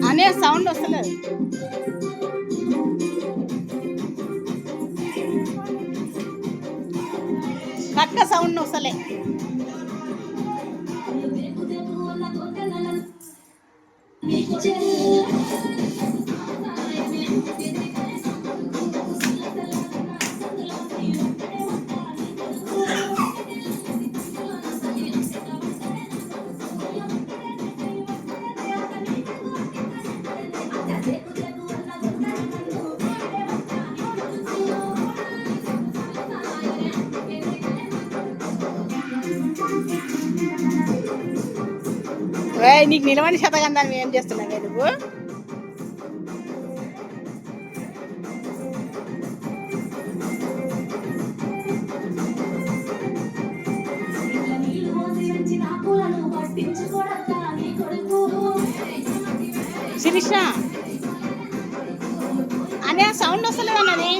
అనే సౌండ్ వస్తలేదు. పక్క సౌండ్ వస్తలే. నీకు నిలవని శతగంధాన్ని ఏం చేస్తున్నావే నువ్వు? శిరీష అనే సౌండ్ వస్తలేదన్నది.